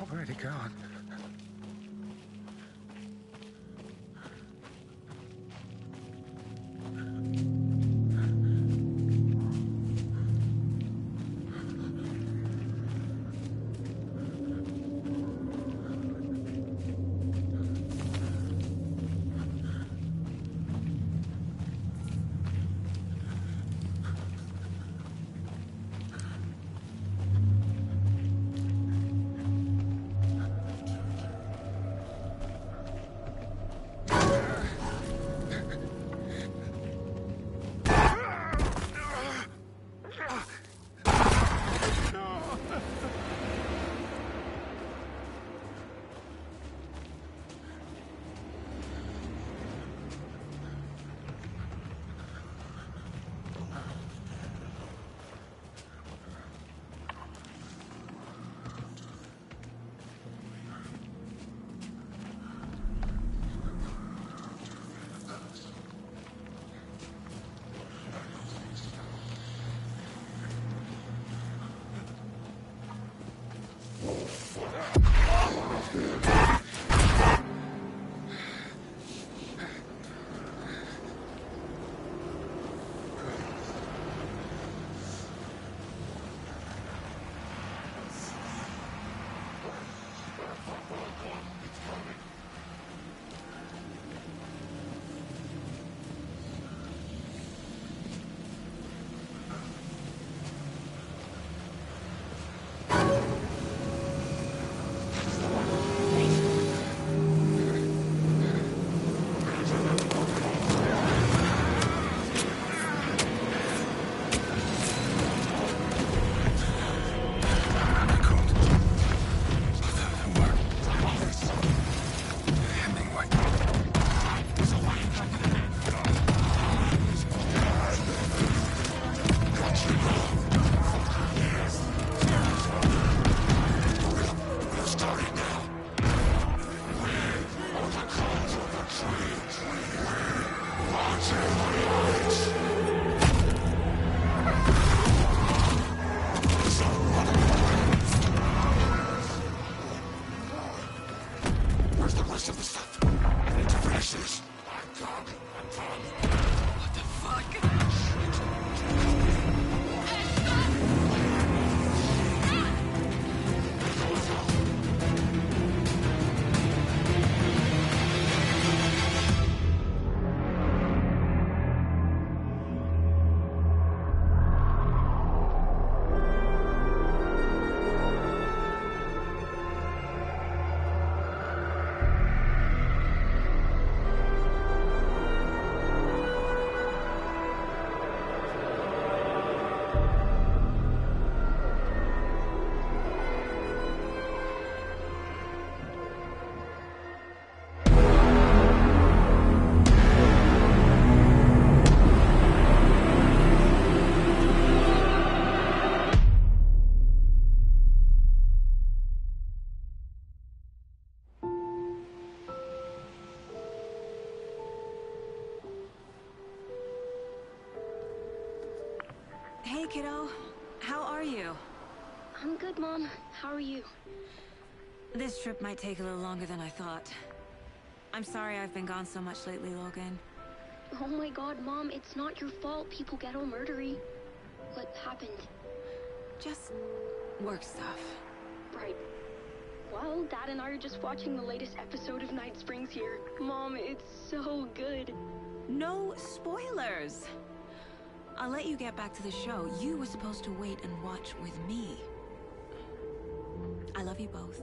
Where'd he gone? Hey, kiddo. How are you? I'm good, Mom. How are you? This trip might take a little longer than I thought. I'm sorry I've been gone so much lately, Logan. Oh my god, Mom, it's not your fault people get all murdery. What happened? Just work stuff. Right. Well, Dad and I are just watching the latest episode of Night Springs here. Mom, it's so good. No spoilers! I'll let you get back to the show. You were supposed to wait and watch with me. I love you both.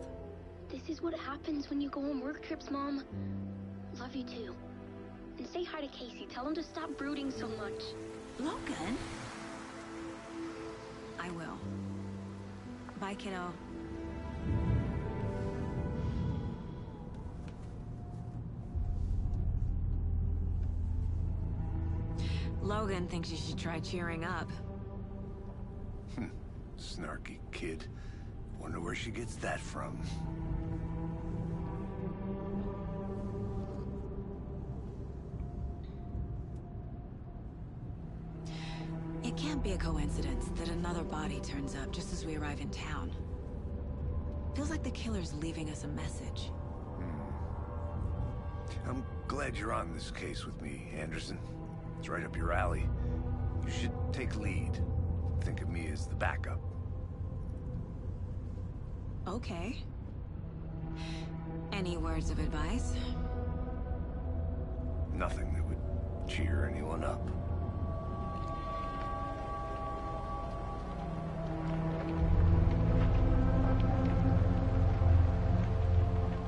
This is what happens when you go on work trips, Mom. Love you too. And say hi to Casey. Tell him to stop brooding so much. Logan? I will. Bye, kiddo. Logan thinks you should try cheering up. Snarky kid. Wonder where she gets that from. It can't be a coincidence that another body turns up just as we arrive in town. Feels like the killer's leaving us a message. I'm glad you're on this case with me, Anderson. It's right up your alley. You should take lead. Think of me as the backup. Okay. Any words of advice? Nothing that would cheer anyone up.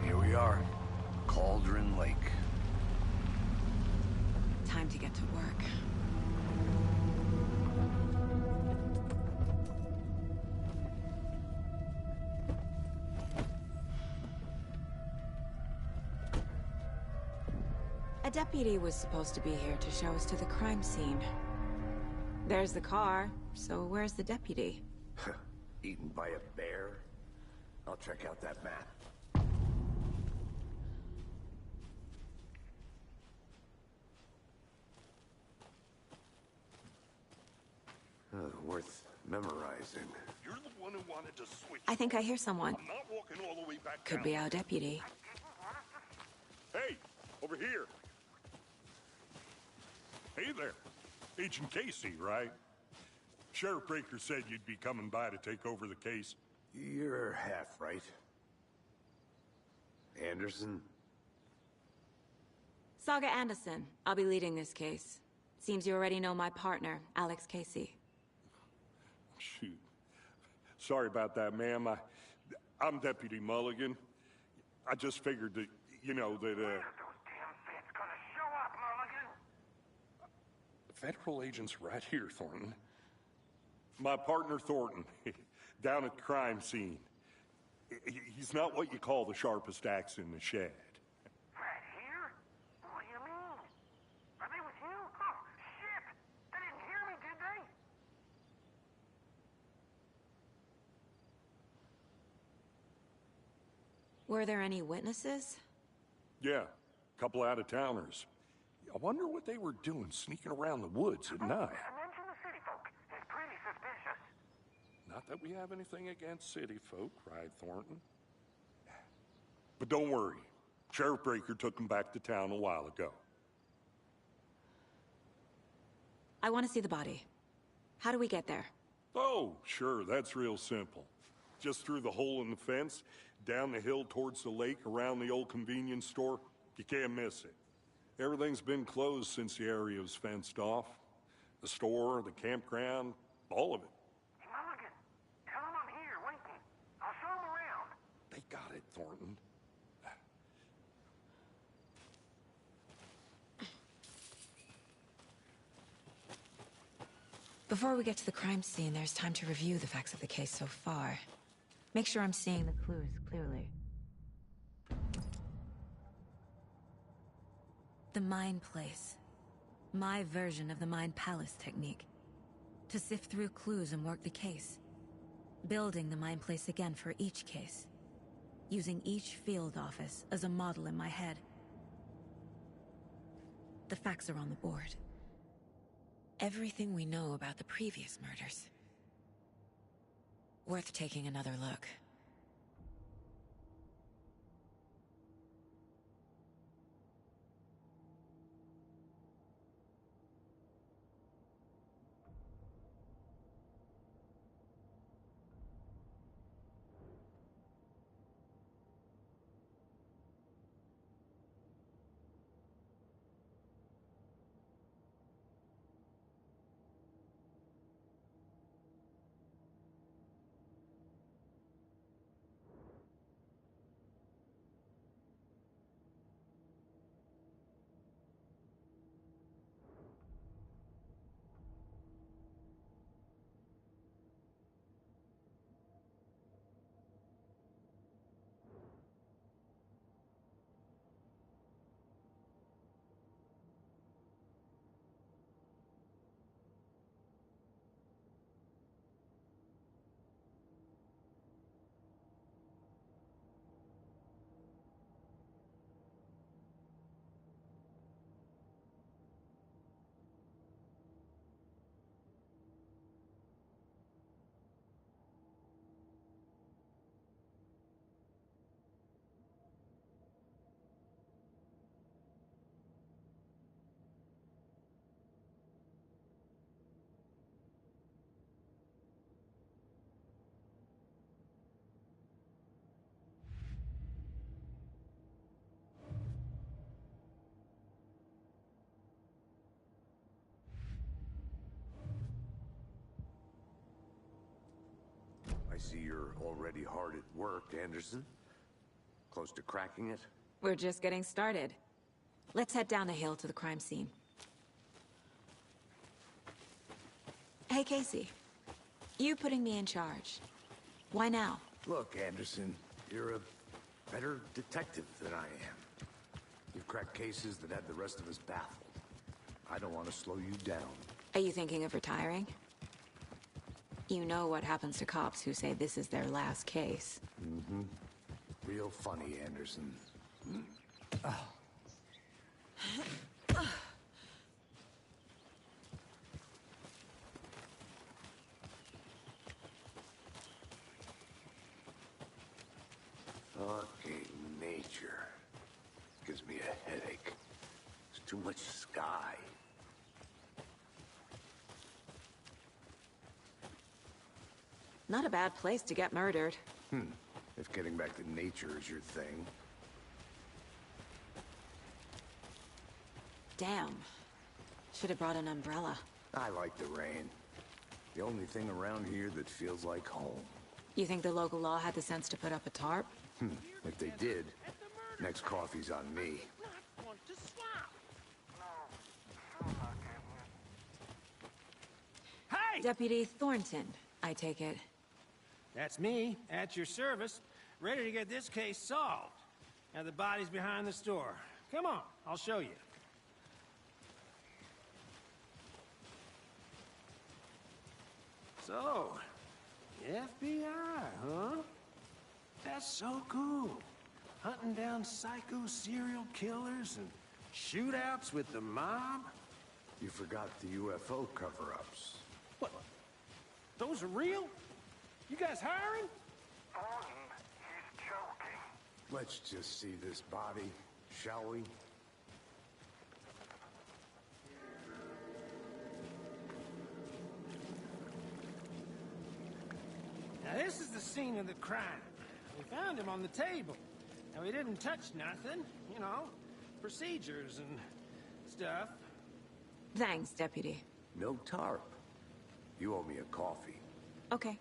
Here we are. Cauldron Lake. Time to get to work. A deputy was supposed to be here to show us to the crime scene. There's the car, so where's the deputy? Eaten by a bear? I'll check out that map. Worth memorizing. You're the one who wanted to switch. I think I hear someone. I'm not walking all the way back Could down. be our deputy. Hey, over here. Hey there. Agent Casey, right? Sheriff Breaker said you'd be coming by to take over the case. You're half right. Anderson? Saga Anderson. I'll be leading this case. Seems you already know my partner, Alex Casey. Shoot. Sorry about that, ma'am. I'm Deputy Mulligan. I just figured that, you know, that, Those damn feds gonna show up, Mulligan. Federal agent's right here, Thornton. My partner, Thornton, down at the crime scene. He's not what you call the sharpest axe in the shed. Right here? What do you mean? Are they with you? Oh, shit! They didn't hear me, did they? Were there any witnesses? Yeah, a couple out-of-towners. I wonder what they were doing sneaking around the woods at night. Mention the city folk. It's pretty suspicious. Not that we have anything against city folk, right, Thornton? But don't worry. Sheriff Breaker took them back to town a while ago. I want to see the body. How do we get there? Oh, sure, that's real simple. Just through the hole in the fence, down the hill towards the lake, around the old convenience store. You can't miss it. Everything's been closed since the area was fenced off. The store, the campground, all of it. Hey, Mulligan, tell them I'm here, waiting. I'll show them around. They got it, Thornton. Before we get to the crime scene, there's time to review the facts of the case so far. Make sure I'm seeing the clues clearly. The Mind Place. My version of the Mind Palace technique. To sift through clues and work the case. Building the Mind Place again for each case. Using each field office as a model in my head. The facts are on the board. Everything we know about the previous murders. Worth taking another look. I see you're already hard at work, Anderson. Close to cracking it? We're just getting started. Let's head down the hill to the crime scene. Hey, Casey. You putting me in charge. Why now? Look, Anderson, you're a better detective than I am. You've cracked cases that had the rest of us baffled. I don't want to slow you down. Are you thinking of retiring? You know what happens to cops who say this is their last case. Mm-hmm. Real funny, Anderson. Fucking nature. Gives me a headache. There's too much sky. Not a bad place to get murdered. If getting back to nature is your thing. Damn. Should have brought an umbrella. I like the rain. The only thing around here that feels like home. You think the local law had the sense to put up a tarp? If they did, next coffee's on me. Hey! Deputy Thornton, I take it. That's me, at your service, ready to get this case solved. Now the body's behind the store. Come on, I'll show you. So, FBI, huh? That's so cool. Hunting down psycho serial killers and shootouts with the mob? You forgot the UFO cover-ups. What? Those are real? You guys hiring? He's joking. Let's just see this body, shall we? Now this is the scene of the crime. We found him on the table. And we didn't touch nothing, you know, procedures and stuff. Thanks, Deputy. No tarp. You owe me a coffee. Okay.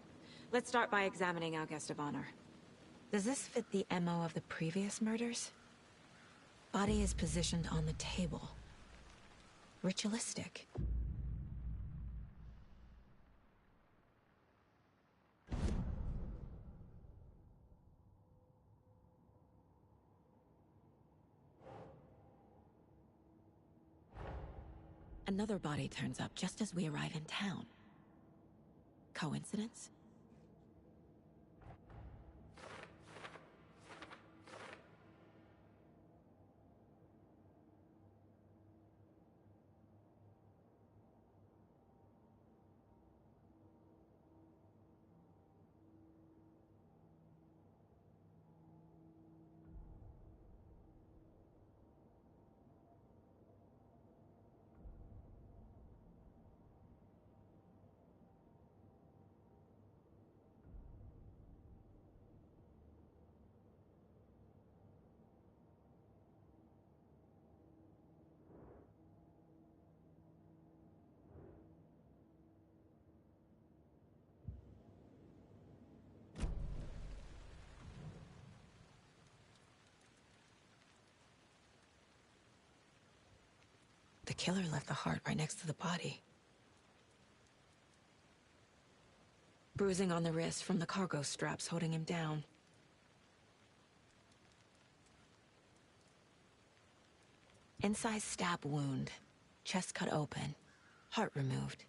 Let's start by examining our guest of honor. Does this fit the MO of the previous murders? Body is positioned on the table. Ritualistic. Another body turns up just as we arrive in town. Coincidence? The killer left the heart right next to the body. Bruising on the wrist from the cargo straps holding him down. Incised stab wound. Chest cut open. Heart removed.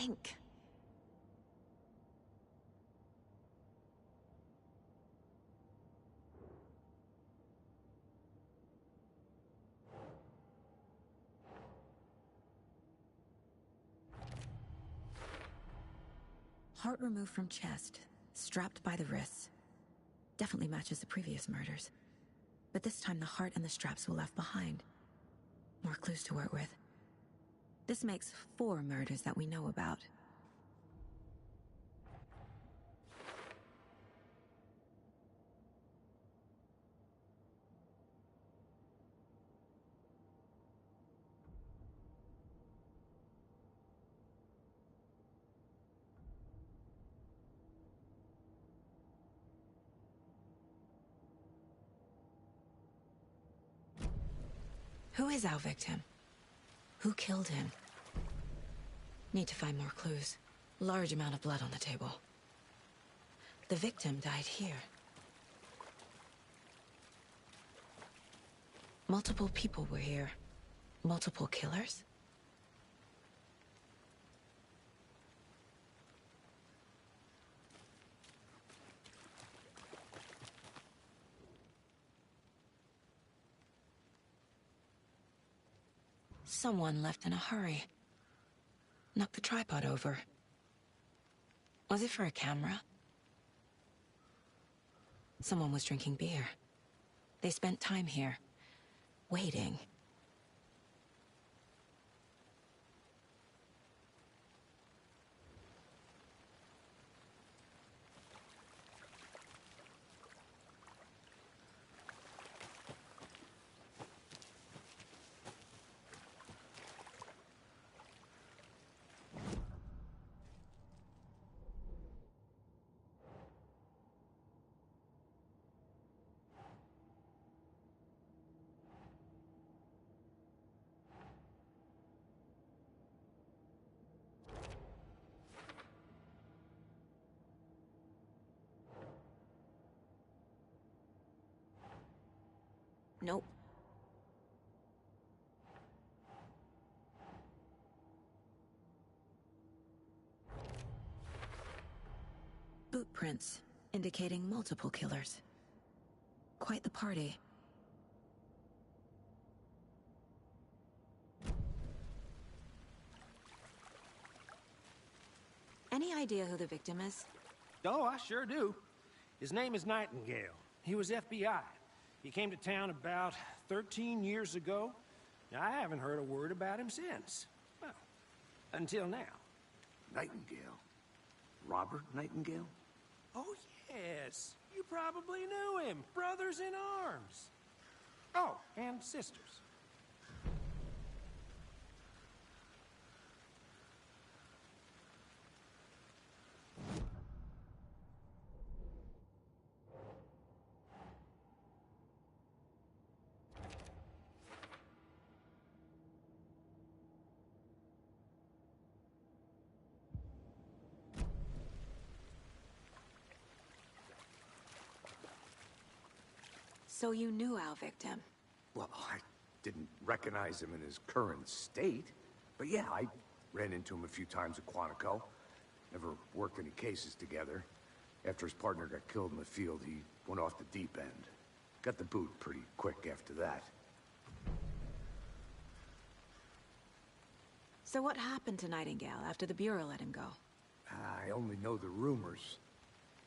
think. Heart removed from chest, strapped by the wrists. Definitely matches the previous murders. But this time the heart and the straps were left behind. More clues to work with. This makes 4 murders that we know about. Who is our victim? Who killed him? Need to find more clues. Large amount of blood on the table. The victim died here. Multiple people were here. Multiple killers? Someone left in a hurry. Knocked the tripod over. Was it for a camera? Someone was drinking beer. They spent time here, waiting. Nope. Boot prints, indicating multiple killers. Quite the party. Any idea who the victim is? Oh, I sure do. His name is Nightingale. He was FBI. He came to town about 13 years ago. I haven't heard a word about him since. Well, until now. Nightingale? Robert Nightingale? Oh, yes. You probably knew him. Brothers in arms. Oh, and sisters. So you knew our victim? Well, I didn't recognize him in his current state. But yeah, I ran into him a few times at Quantico. Never worked any cases together. After his partner got killed in the field, he went off the deep end. Got the boot pretty quick after that. So what happened to Nightingale after the Bureau let him go? I only know the rumors.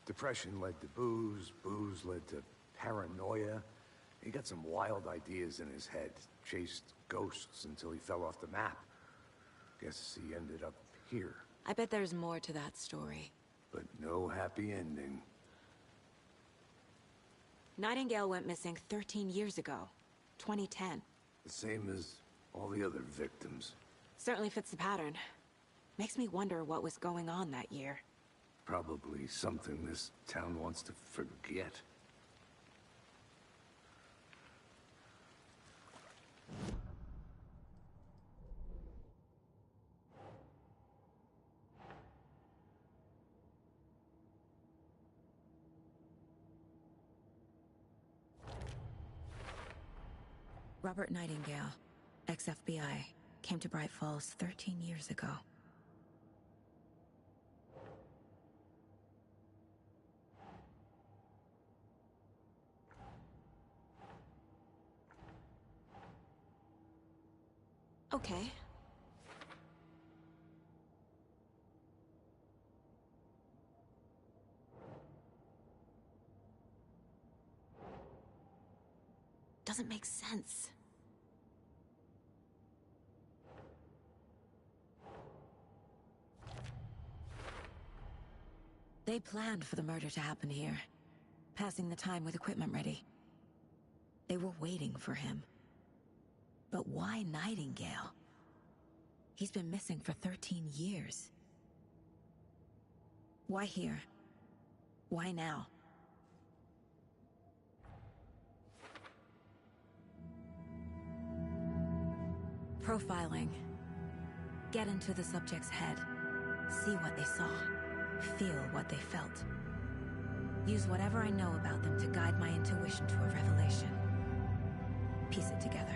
Depression led to booze, booze led to paranoia. He got some wild ideas in his head. Chased ghosts until he fell off the map. Guess he ended up here. I bet there's more to that story. But no happy ending. Nightingale went missing 13 years ago. 2010. The same as all the other victims. Certainly fits the pattern. Makes me wonder what was going on that year. Probably something this town wants to forget. Robert Nightingale, ex-FBI, came to Bright Falls 13 years ago. Okay. Doesn't make sense. They planned for the murder to happen here, passing the time with equipment ready. They were waiting for him. But why Nightingale? He's been missing for 13 years. Why here? Why now? Profiling. Get into the subject's head. See what they saw. Feel what they felt. Use whatever I know about them to guide my intuition to a revelation. Piece it together.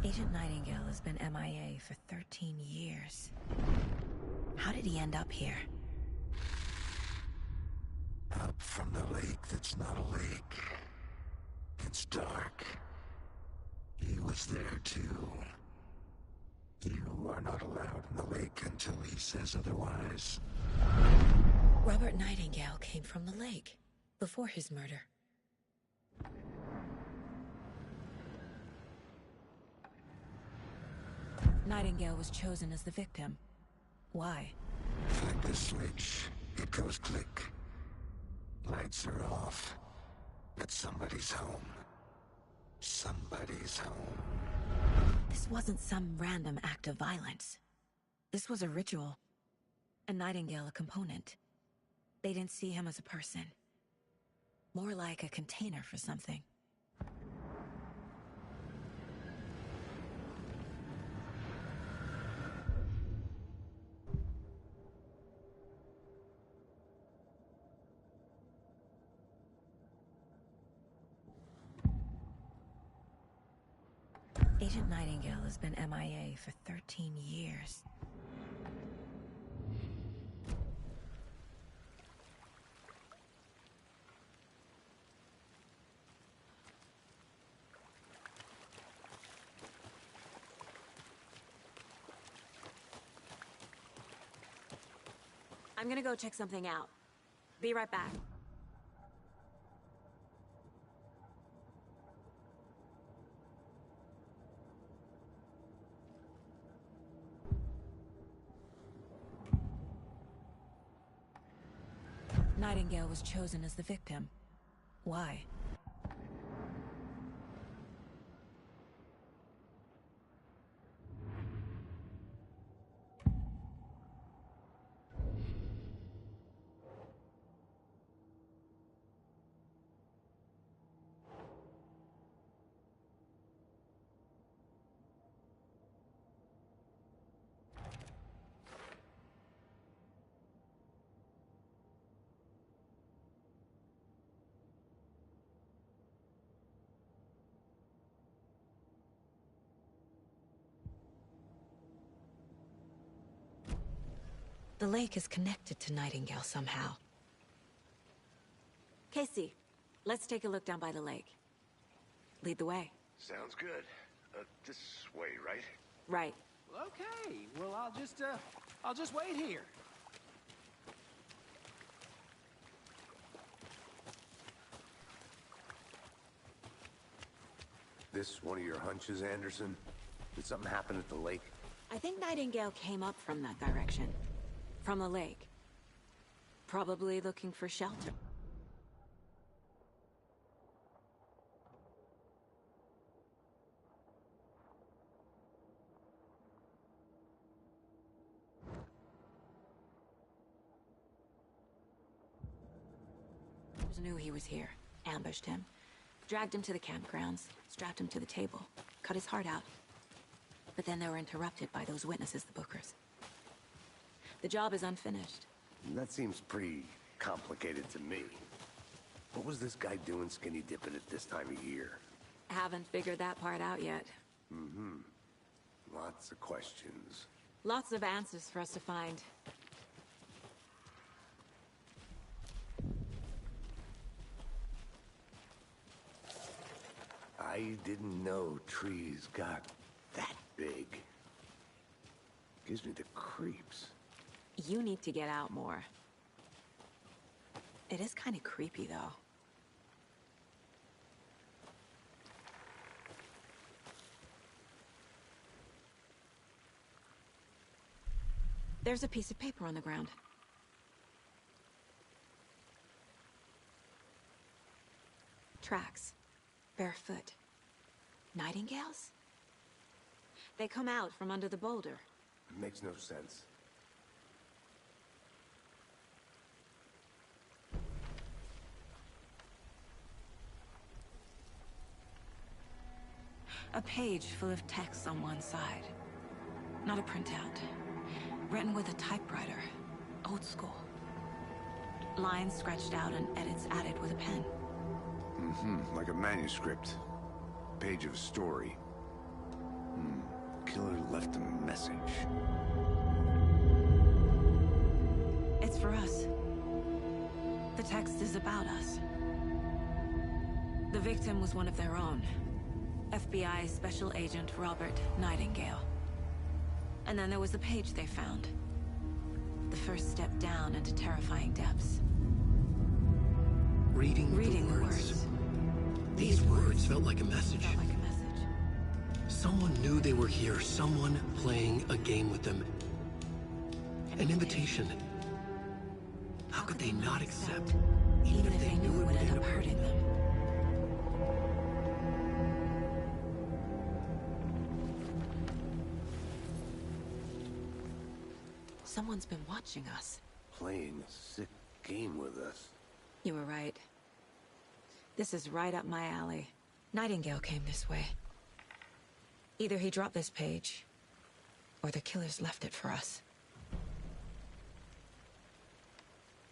Agent Nightingale has been MIA for 13 years. How did he end up here? Up from the lake that's not a lake. It's dark. He was there too. You are not allowed in the lake until he says otherwise. Robert Nightingale came from the lake, before his murder. Nightingale was chosen as the victim. Why? Flick the switch. It goes click. Lights are off. But somebody's home. Somebody's home. This wasn't some random act of violence. This was a ritual. And Nightingale a component. They didn't see him as a person. More like a container for something. Agent Nightingale has been MIA for 13 years. I'm gonna go check something out. Be right back. Nightingale was chosen as the victim. Why? The lake is connected to Nightingale somehow. Casey, let's take a look down by the lake. Lead the way. Sounds good. This way, right? Right. Okay, well, I'll just wait here. This one of your hunches, Anderson? Did something happen at the lake? I think Nightingale came up from that direction. From the lake. Probably looking for shelter. Cops knew he was here, ambushed him, dragged him to the campgrounds, strapped him to the table, cut his heart out. But then they were interrupted by those witnesses, the Bookers. The job is unfinished. That seems pretty complicated to me. What was this guy doing skinny dipping at this time of year? Haven't figured that part out yet. Lots of questions. Lots of answers for us to find. I didn't know trees got that big. Gives me the creeps. You need to get out more. It is kind of creepy, though. There's a piece of paper on the ground. Tracks. Barefoot. Nightingales? They come out from under the boulder. It makes no sense. A page full of text on one side. Not a printout. Written with a typewriter. Old school. Lines scratched out and edits added with a pen. Like a manuscript. Page of a story. Killer left a message. It's for us. The text is about us. The victim was one of their own. FBI Special Agent Robert Nightingale. And then there was the page they found. The first step down into terrifying depths. Reading the words. These words felt like a message. Felt like a message. Someone knew they were here, someone playing a game with them. An invitation. How could they not accept, even if they knew it would end up hurting them? Someone's been watching us. Playing a sick game with us. You were right. This is right up my alley. Nightingale came this way. Either he dropped this page, or the killers left it for us.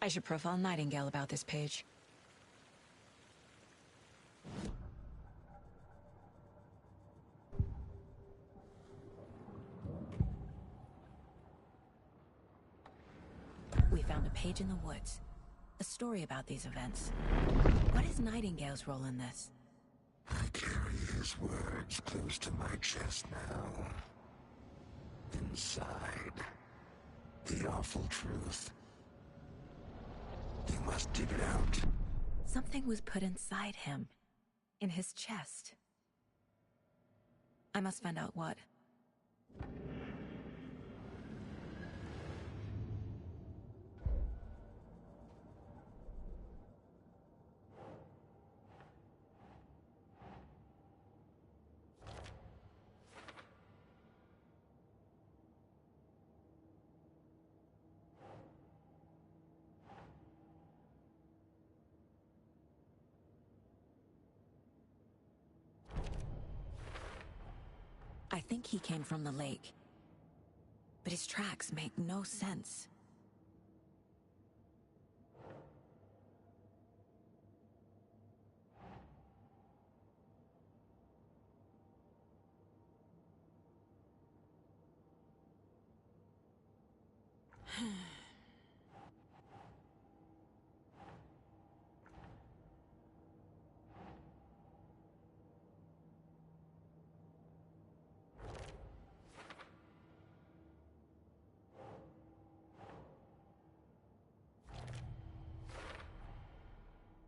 I should profile Nightingale about this page. We found a page in the woods. A story about these events. What is Nightingale's role in this? I carry his words close to my chest now. Inside, the awful truth. You must dig it out. Something was put inside him. In his chest. I must find out what. I think he came from the lake. But his tracks make no sense.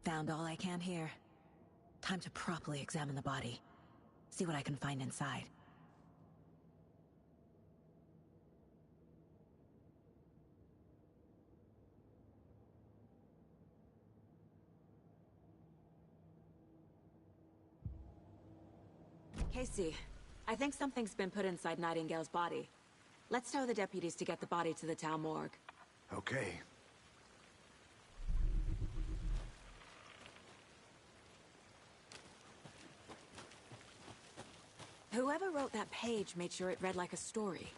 Found all I can here. Time to properly examine the body. See what I can find inside. Casey, I think something's been put inside Nightingale's body. Let's tell the deputies to get the body to the town morgue. Okay. Whoever wrote that page made sure it read like a story.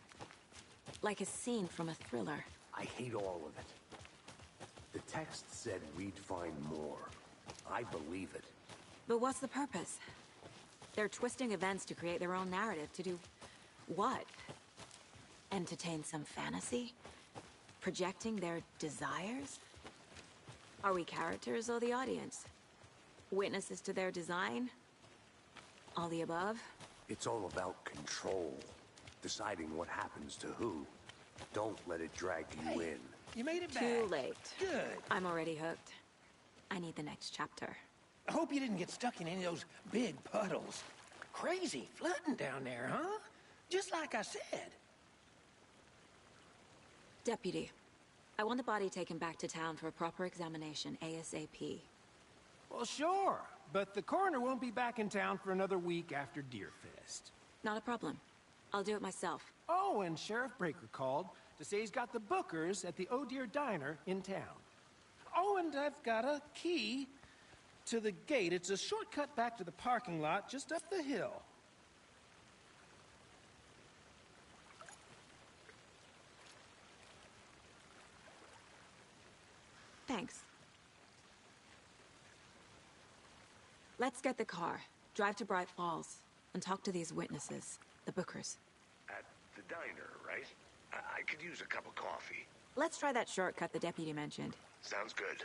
Like a scene from a thriller. I hate all of it. The text said we'd find more. I believe it. But what's the purpose? They're twisting events to create their own narrative to do... what? Entertain some fantasy? Projecting their desires? Are we characters or the audience? Witnesses to their design? All the above? It's all about control. Deciding what happens to who. Don't let it drag you in. You made it back. Too late. Good. I'm already hooked. I need the next chapter. I hope you didn't get stuck in any of those big puddles. Crazy flooding down there, huh? Just like I said. Deputy, I want the body taken back to town for a proper examination, ASAP. Well, sure. But the coroner won't be back in town for another week after Deerfest. Not a problem. I'll do it myself. Oh, and Sheriff Breaker called to say he's got the Bookers at the Oh Deer Diner in town. Oh, and I've got a key to the gate. It's a shortcut back to the parking lot just up the hill. Thanks. Let's get the car, drive to Bright Falls, and talk to these witnesses, the Bookers. At the diner, right? I could use a cup of coffee. Let's try that shortcut the deputy mentioned. Sounds good.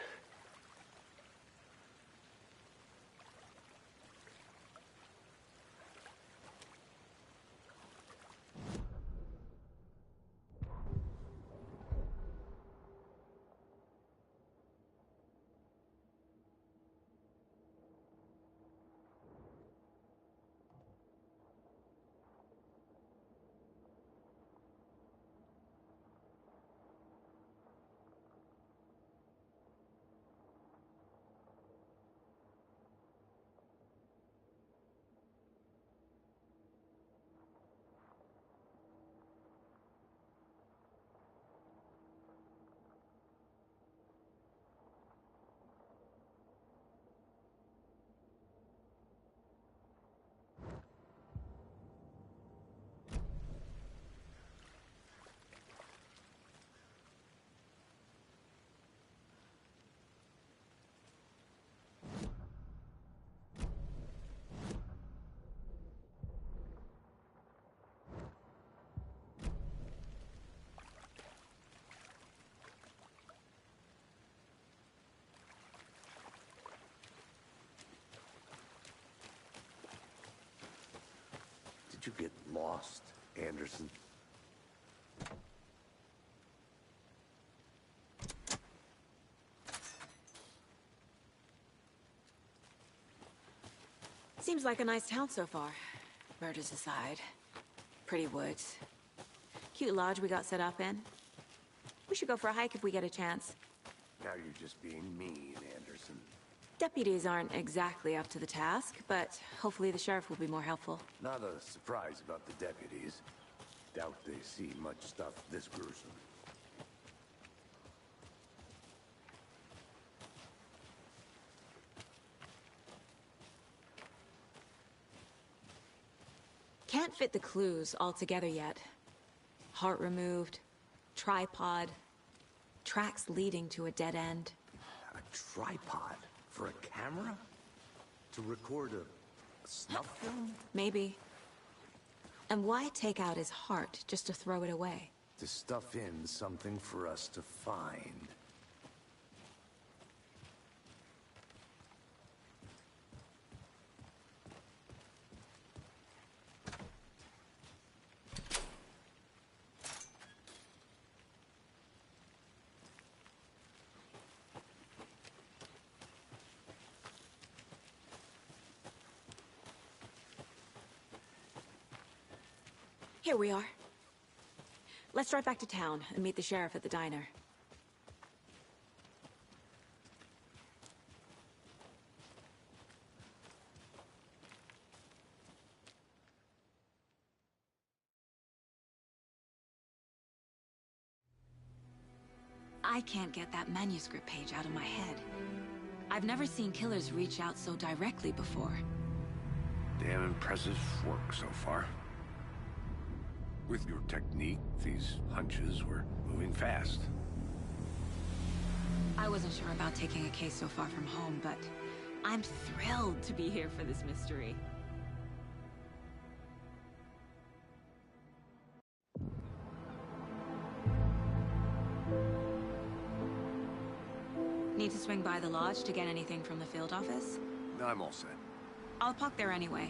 Did you get lost, Anderson? Seems like a nice town so far. Murders aside. Pretty woods. Cute lodge we got set up in. We should go for a hike if we get a chance. Now you're just being mean, Anderson. Deputies aren't exactly up to the task, but hopefully the sheriff will be more helpful. Not a surprise about the deputies. Doubt they see much stuff this gruesome. Can't fit the clues all together yet. Heart removed, tripod, tracks leading to a dead end. A tripod? For a camera? To record a snuff film? Maybe. And why take out his heart just to throw it away? To stuff in something for us to find. Here we are. Let's drive back to town and meet the sheriff at the diner. I can't get that manuscript page out of my head. I've never seen killers reach out so directly before. Damn impressive work so far. With your technique, these hunches were moving fast. I wasn't sure about taking a case so far from home, but I'm thrilled to be here for this mystery. Need to swing by the lodge to get anything from the field office? I'm all set. I'll park there anyway.